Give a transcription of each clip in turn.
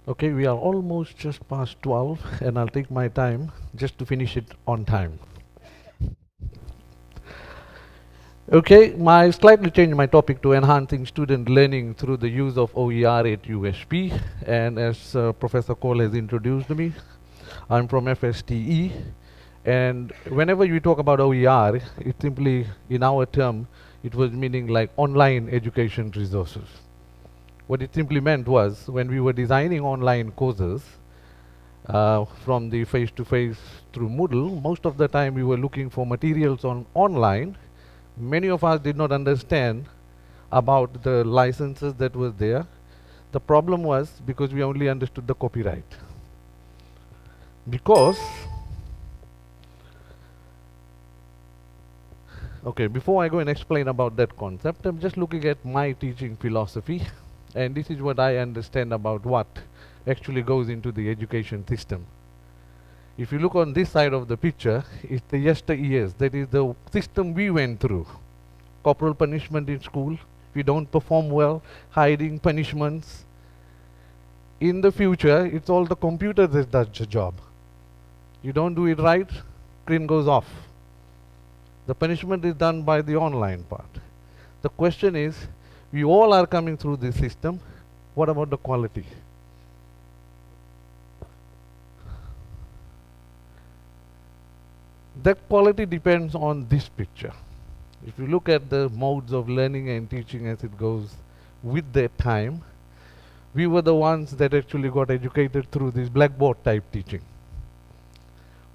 Okay, we are almost just past 12 and I'll take my time just to finish it on time. Okay, I slightly changed my topic to enhancing student learning through the use of OER at USP. And as Professor Cole has introduced me, I'm from FSTE. And whenever we talk about OER, it simply, in our term, it was meaning like online education resources. What it simply meant was when we were designing online courses, from the face-to-face through Moodle, most of the time we were looking for materials on online. Many of us did not understand about the licenses that was there. The problem was because we only understood the copyright. Because, okay, before I go and explain about that concept, I'm just looking at my teaching philosophy, and this is what I understand about what actually goes into the education system. If you look on this side of the picture, it's the yesteryears. That is the system we went through. Corporal punishment in school. If you don't perform well, hiding punishments. In the future, it's all the computer that does the job. You don't do it right, screen goes off. The punishment is done by the online part. The question is, we all are coming through this system. What about the quality? That quality depends on this picture. If you look at the modes of learning and teaching as it goes with their time, we were the ones that actually got educated through this blackboard type teaching.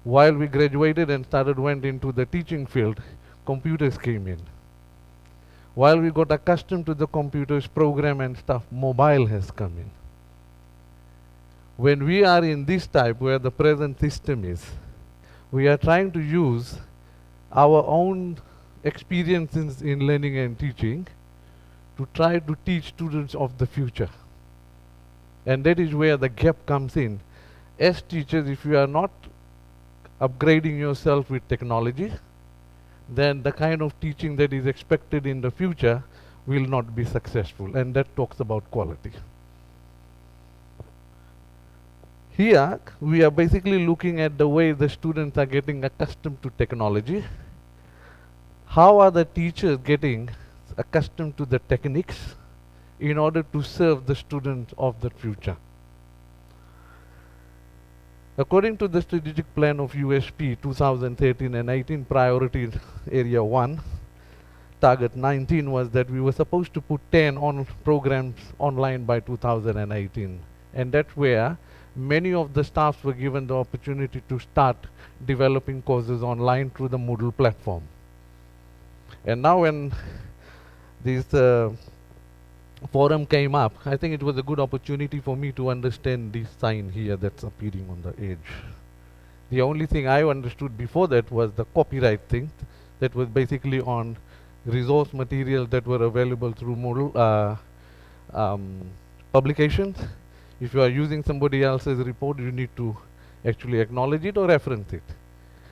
While we graduated and went into the teaching field, computers came in. While we got accustomed to the computers program and stuff, mobile has come in. When we are in this type where the present system is, we are trying to use our own experiences in learning and teaching to try to teach students of the future. And that is where the gap comes in. As teachers, if you are not upgrading yourself with technology, then the kind of teaching that is expected in the future will not be successful. And that talks about quality. Here, we are basically looking at the way the students are getting accustomed to technology. How are the teachers getting accustomed to the techniques in order to serve the students of the future? According to the strategic plan of USP 2013 and 18 priority area 1, target 19 was that we were supposed to put 10 programs online by 2018. And that's where many of the staffs were given the opportunity to start developing courses online through the Moodle platform. And now when this forum came up, I think it was a good opportunity for me to understand this sign here that's appearing on the edge. The only thing I understood before that was the copyright thing that was basically on resource material that were available through Moodle publications. If you are using somebody else's report, you need to actually acknowledge it or reference it.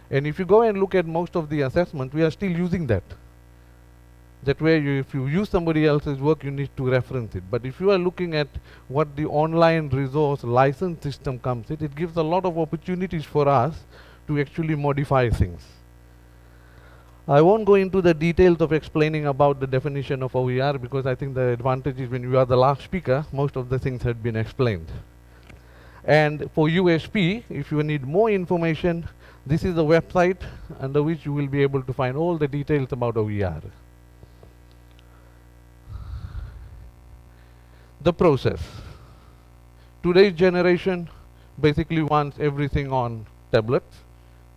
And if you go and look at most of the assessments, we are still using that. That way, if you use somebody else's work, you need to reference it. But if you are looking at what the online resource license system comes in, it gives a lot of opportunities for us to actually modify things. I won't go into the details of explaining about the definition of OER because I think the advantage is when you are the last speaker, most of the things had been explained. And for USP, if you need more information, this is the website under which you will be able to find all the details about OER. The process. Today's generation basically wants everything on tablets,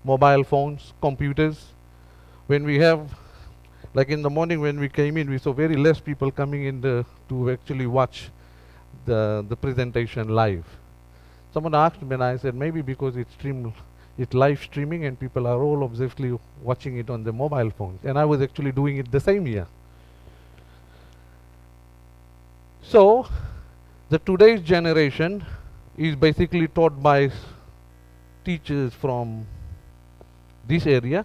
mobile phones, computers. When we have, like in the morning when we came in, we saw very less people coming in to actually watch the presentation live. Someone asked me and I said maybe because it's live streaming and people are all obviously watching it on their mobile phones. And I was actually doing it the same year. So, the today's generation is basically taught by teachers from this area.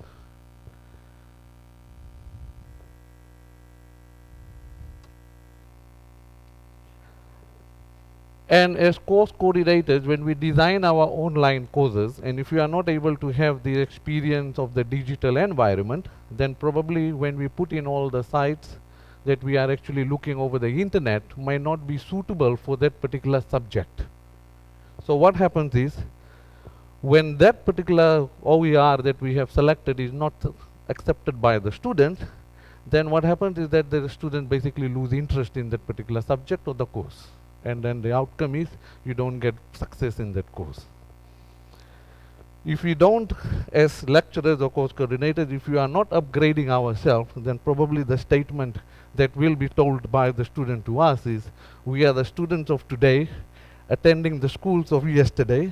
And as course coordinators, when we design our online courses, and if we are not able to have the experience of the digital environment, then probably when we put in all the sites that we are actually looking over the internet might not be suitable for that particular subject. So what happens is, when that particular OER that we have selected is not accepted by the student, then what happens is that the student basically lose interest in that particular subject or the course. And then the outcome is you don't get success in that course. If we don't, as lecturers or course coordinators, if we are not upgrading ourselves, then probably the statement that will be told by the student to us is, we are the students of today, attending the schools of yesterday,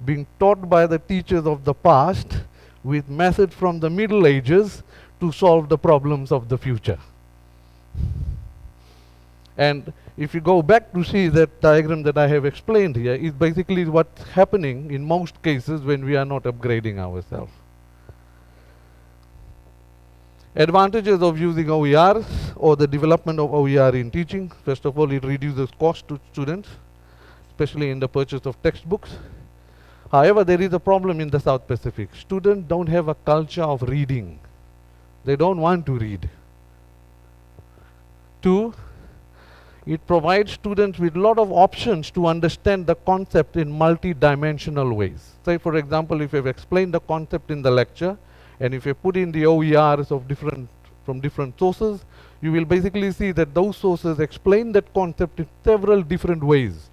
being taught by the teachers of the past, with method from the Middle Ages to solve the problems of the future. And if you go back to see that diagram that I have explained here, is basically what's happening in most cases when we are not upgrading ourselves. Advantages of using OERs or the development of OER in teaching. First of all, it reduces cost to students, especially in the purchase of textbooks. However, there is a problem in the South Pacific. Students don't have a culture of reading. They don't want to read. Two, it provides students with a lot of options to understand the concept in multi-dimensional ways. Say, for example, if you've explained the concept in the lecture, and if you put in the OERs of from different sources, you will basically see that those sources explain that concept in several different ways.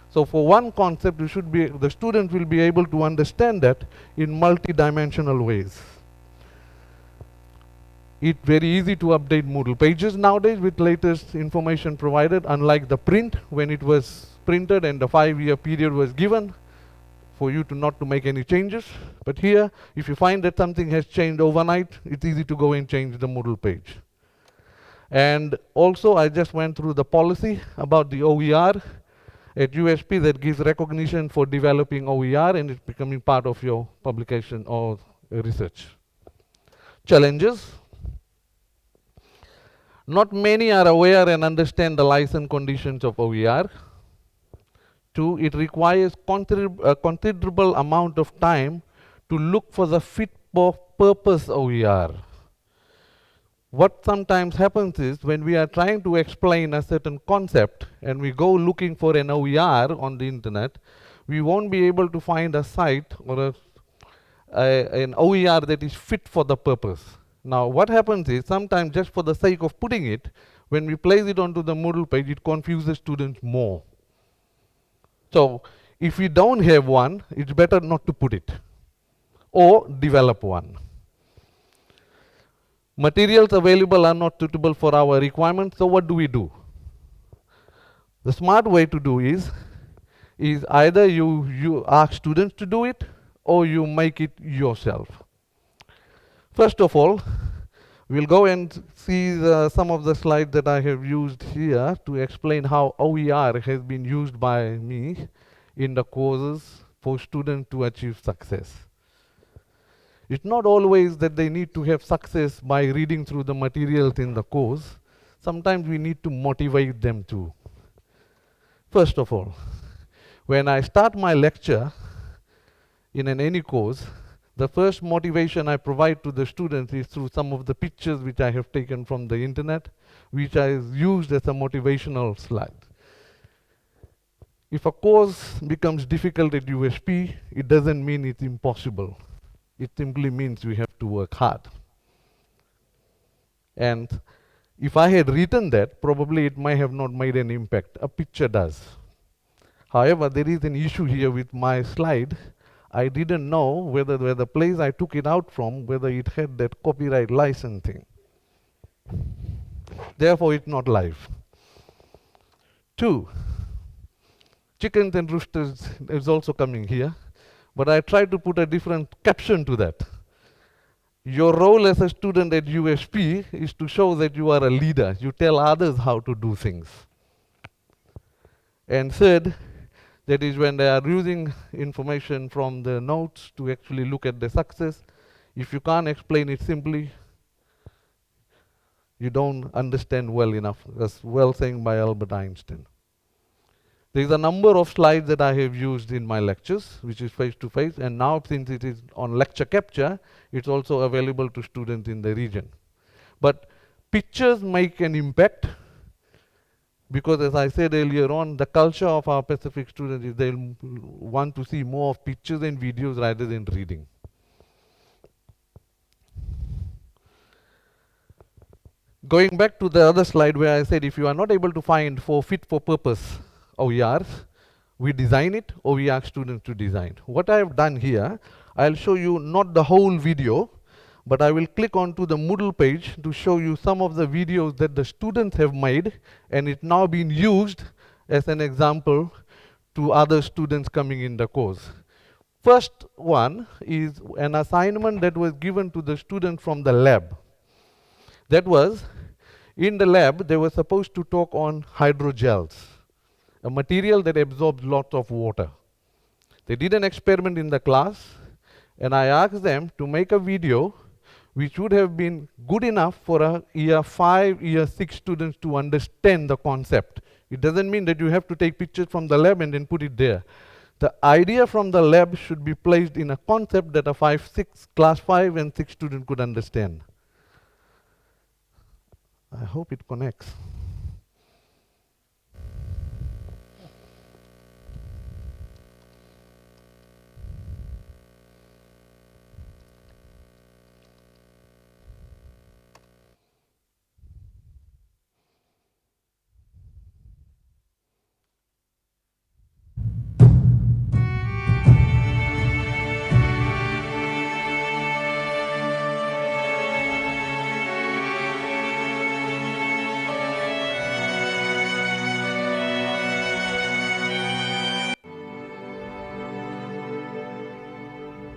So for one concept, the student will be able to understand that in multi-dimensional ways. It's very easy to update Moodle pages nowadays with latest information provided, unlike the print, when it was printed and the 5-year period was given for you to not to make any changes. But here, if you find that something has changed overnight, it's easy to go and change the Moodle page. And also, I just went through the policy about the OER at USP that gives recognition for developing OER, and it's becoming part of your publication or research. Challenges. Not many are aware and understand the license conditions of OER. Two, it requires a considerable amount of time to look for the fit for purpose OER. What sometimes happens is, when we are trying to explain a certain concept and we go looking for an OER on the internet, we won't be able to find a site or an OER that is fit for the purpose. Now what happens is, sometimes just for the sake of putting it, when we place it onto the Moodle page, it confuses students more. So if we don't have one, it's better not to put it, or develop one. Materials available are not suitable for our requirements, so what do? The smart way to do is either you ask students to do it, or you make it yourself. First of all, we'll go and see some of the slides that I have used here to explain how OER has been used by me in the courses for students to achieve success. It's not always that they need to have success by reading through the materials in the course. Sometimes we need to motivate them too. First of all, when I start my lecture in any course, the first motivation I provide to the students is through some of the pictures which I have taken from the internet, which I used as a motivational slide. If a course becomes difficult at USP, it doesn't mean it's impossible. It simply means we have to work hard. And if I had written that, probably it might have not made an impact. A picture does. However, there is an issue here with my slide. I didn't know whether the place I took it out from, whether it had that copyright licensing. Therefore, it's not live. Two, chickens and roosters is also coming here, but I tried to put a different caption to that. Your role as a student at USP is to show that you are a leader. You tell others how to do things. And third, that is when they are using information from the notes to actually look at the success. If you can't explain it simply, you don't understand well enough. That's well saying by Albert Einstein. There is a number of slides that I have used in my lectures, which is face to face, and now since it is on lecture capture, it's also available to students in the region. But pictures make an impact, because as I said earlier on, the culture of our Pacific students is they'll want to see more of pictures and videos rather than reading. Going back to the other slide where I said if you are not able to find for fit for purpose OERs, we design it or we ask students to design. What I have done here, I'll show you not the whole video, but I will click onto the Moodle page to show you some of the videos that the students have made, and it's now being used as an example to other students coming in the course. First one is an assignment that was given to the student from the lab. That was, in the lab, they were supposed to talk on hydrogels, a material that absorbs lots of water. They did an experiment in the class, and I asked them to make a video which would have been good enough for a year 5, year 6 students to understand the concept. It doesn't mean that you have to take pictures from the lab and then put it there. The idea from the lab should be placed in a concept that a class 5 and 6 student could understand. I hope it connects.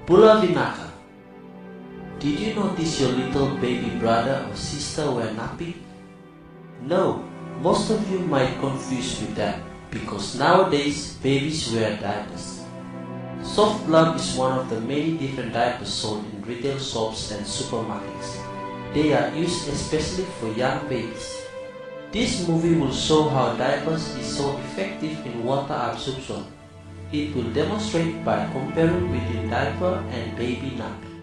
Pula Vinaka, did you notice your little baby brother or sister were napping? No, most of you might confuse with that because nowadays babies wear diapers. Soft Love is one of the many different diapers sold in retail shops and supermarkets. They are used especially for young babies. This movie will show how diapers is so effective in water absorption. It will demonstrate by comparing between diaper and baby nappy.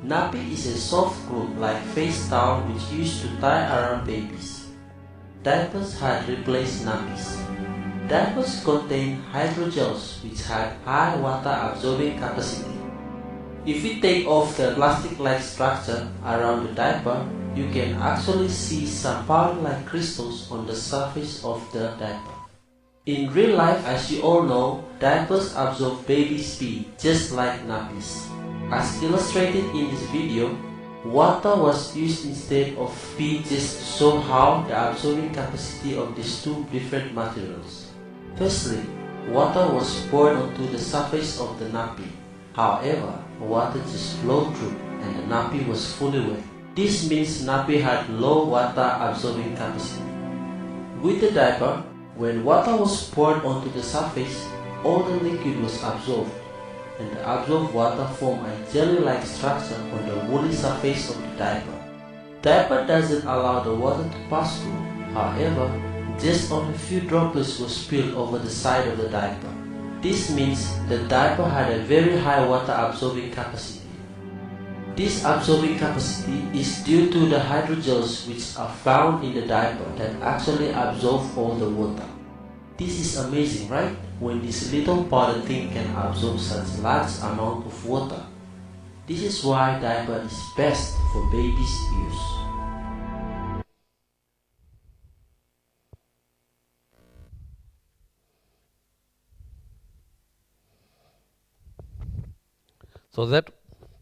Nappy is a soft cloth like face towel which used to tie around babies. Diapers had replaced nappies. Diapers contain hydrogels which had high water absorbing capacity. If we take off the plastic-like structure around the diaper, you can actually see some powder-like crystals on the surface of the diaper. In real life, as you all know, diapers absorb baby's pee just like nappies. As illustrated in this video, water was used instead of pee just to show how the absorbing capacity of these two different materials. Firstly, water was poured onto the surface of the nappy. However, water just flowed through and the nappy was fully wet. This means nappy had low water absorbing capacity. With the diaper, when water was poured onto the surface, all the liquid was absorbed, and the absorbed water formed a jelly-like structure on the woolly surface of the diaper. Diaper doesn't allow the water to pass through. However, just only a few droplets were spilled over the side of the diaper. This means the diaper had a very high water absorbing capacity. This absorbing capacity is due to the hydrogels which are found in the diaper that actually absorb all the water. This is amazing, right? When this little powder thing can absorb such large amount of water. This is why diaper is best for babies' use.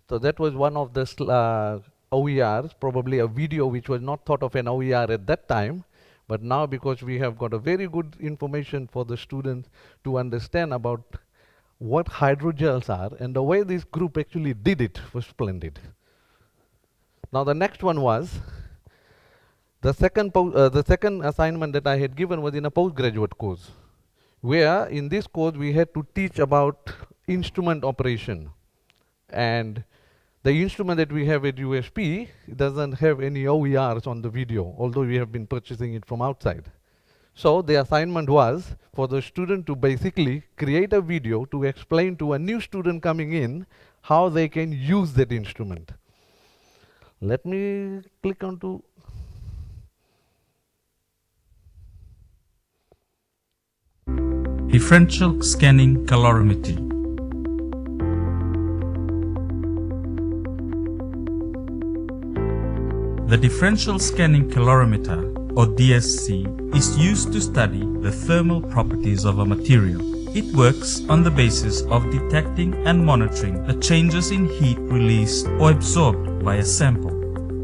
So that was one of the OERs, probably a video which was not thought of an OER at that time, but now because we have got a very good information for the students to understand about what hydrogels are, and the way this group actually did it was splendid. Now the next one was the second assignment that I had given was in a postgraduate course, where in this course we had to teach about instrument operation. And the instrument that we have at USP doesn't have any OERs on the video, although we have been purchasing it from outside. So the assignment was for the student to basically create a video to explain to a new student coming in how they can use that instrument. Let me click onto. Differential scanning calorimetry. The differential scanning calorimeter, or DSC, is used to study the thermal properties of a material. It works on the basis of detecting and monitoring the changes in heat released or absorbed by a sample.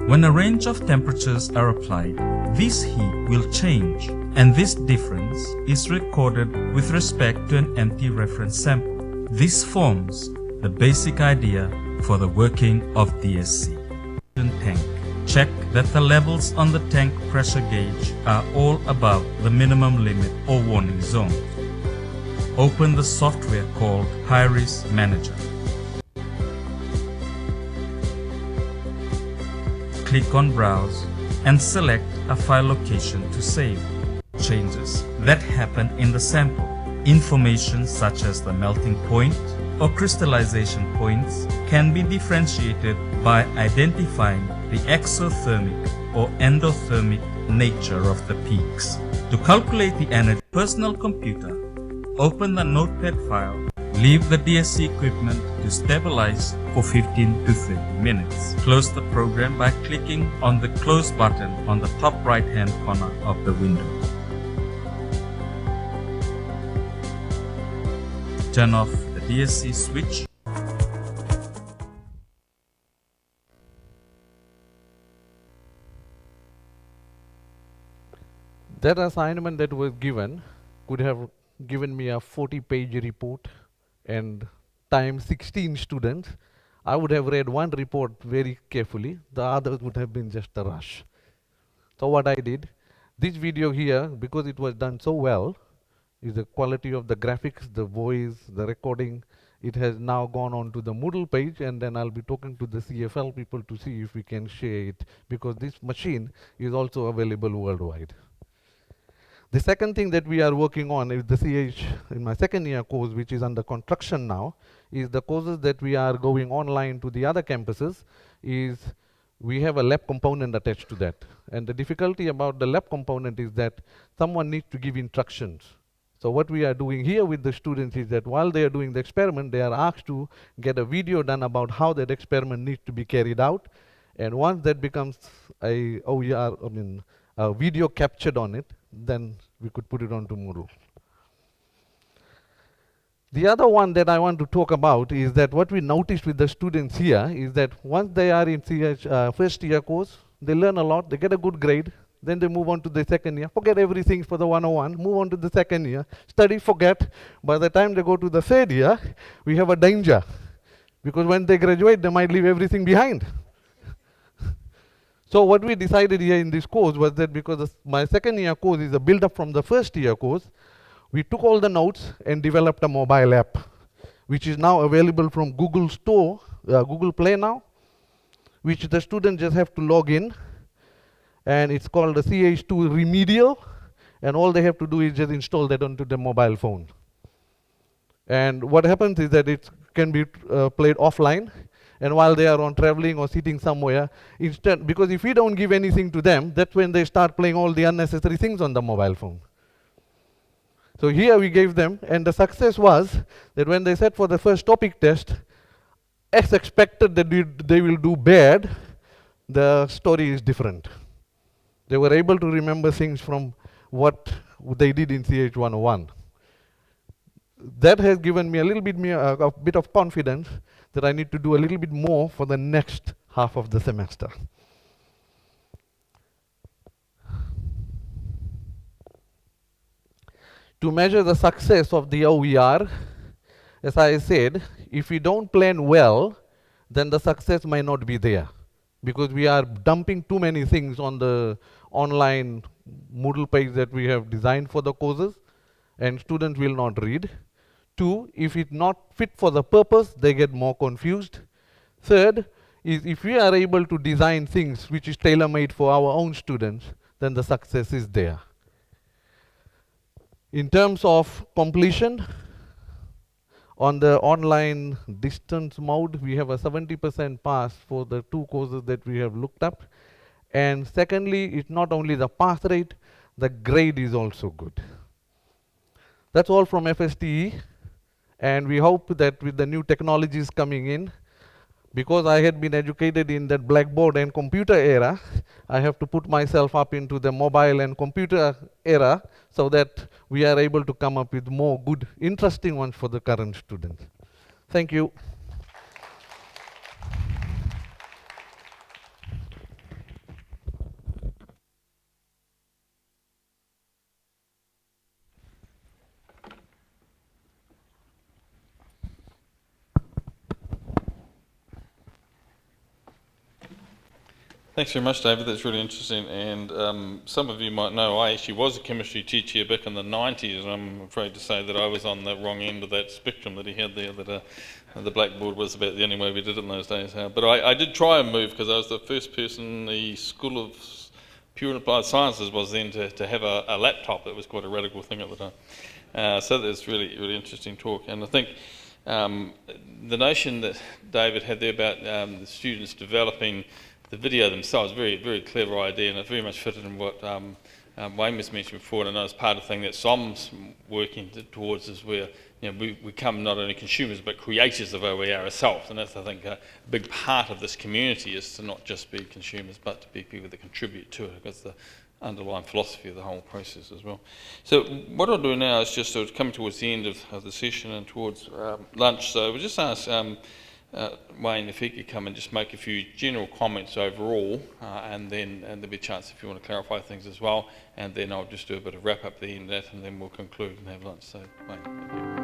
When a range of temperatures are applied, this heat will change, and this difference is recorded with respect to an empty reference sample. This forms the basic idea for the working of DSC. Tank. Check that the levels on the tank pressure gauge are all above the minimum limit or warning zone. Open the software called High-Risk Manager. Click on Browse and select a file location to save changes that happen in the sample. Information such as the melting point or crystallization points can be differentiated by identifying the exothermic or endothermic nature of the peaks. To calculate the energy, personal computer, open the notepad file, leave the DSC equipment to stabilize for 15 to 30 minutes. Close the program by clicking on the close button on the top right hand corner of the window. Turn off the DSC switch. That assignment that was given could have given me a 40-page report and times 16 students. I would have read one report very carefully. The others would have been just a rush. So what I did, this video here, because it was done so well, is the quality of the graphics, the voice, the recording. It has now gone on to the Moodle page, and then I'll be talking to the CFL people to see if we can share it, because this machine is also available worldwide. The second thing that we are working on is the CH in my second year course, which is under construction now, is the courses that we are going online to the other campuses. Is we have a lab component attached to that. And the difficulty about the lab component is that someone needs to give instructions. So what we are doing here with the students is that while they are doing the experiment, they are asked to get a video done about how that experiment needs to be carried out. And once that becomes a OER, a video captured on it, then we could put it onto Moodle. The other one that I want to talk about is that what we noticed with the students here is that once they are in CH first year course, they learn a lot, they get a good grade, then they move on to the second year, forget everything for the 101, move on to the second year, study, forget. By the time they go to the third year, we have a danger, because when they graduate, they might leave everything behind. So what we decided here in this course was that because my second year course is a build-up from the first year course, we took all the notes and developed a mobile app, which is now available from Google Store, Google Play now, which the students just have to log in, and it's called the CH2 Remedial, and all they have to do is just install that onto the mobile phone. And what happens is that it can be played offline, and while they are on traveling or sitting somewhere, instead, because if we don't give anything to them, that's when they start playing all the unnecessary things on the mobile phone. So here we gave them, and the success was that when they sat for the first topic test, as expected that they will do bad, the story is different. They were able to remember things from what they did in CH 101. That has given me a little bit a bit of confidence that I need to do a little bit more for the next half of the semester. To measure the success of the OER, as I said, if we don't plan well, then the success might not be there, because we are dumping too many things on the online Moodle page that we have designed for the courses, and students will not read. 2, if it's not fit for the purpose, they get more confused. 3rd is if we are able to design things which is tailor-made for our own students, then the success is there. In terms of completion, on the online distance mode, we have a 70% pass for the 2 courses that we have looked up. And secondly, it's not only the pass rate, the grade is also good. That's all from FSTE, and we hope that with the new technologies coming in, because I had been educated in that blackboard and computer era, I have to put myself up into the mobile and computer era so that we are able to come up with more good, interesting ones for the current students. Thank you. Thanks very much, David. That's really interesting. And some of you might know I actually was a chemistry teacher back in the 90s. I'm afraid to say that I was on the wrong end of that spectrum that he had there, that the blackboard was about the only way we did it in those days. But I did try and move, because I was the first person in the School of Pure and Applied Sciences was then to have a laptop. That was quite a radical thing at the time. So that's really, really interesting talk. And I think the notion that David had there about the students developing the video themselves, very, very clever idea, and it very much fitted in what Wayne was mentioning before, and I know it's part of the thing that SOM's working towards, is where we become not only consumers but creators of who we are ourselves, and that's, I think, a big part of this community, is to not just be consumers but to be people that contribute to it. That's the underlying philosophy of the whole process as well. So what I'll do now is just sort of come towards the end of the session and towards lunch, so we'll just ask Wayne if he could come and just make a few general comments overall, and there'll be a chance if you want to clarify things as well, and then I'll just do a bit of wrap up at the end of that, and then we'll conclude and have lunch. So Wayne, thank you.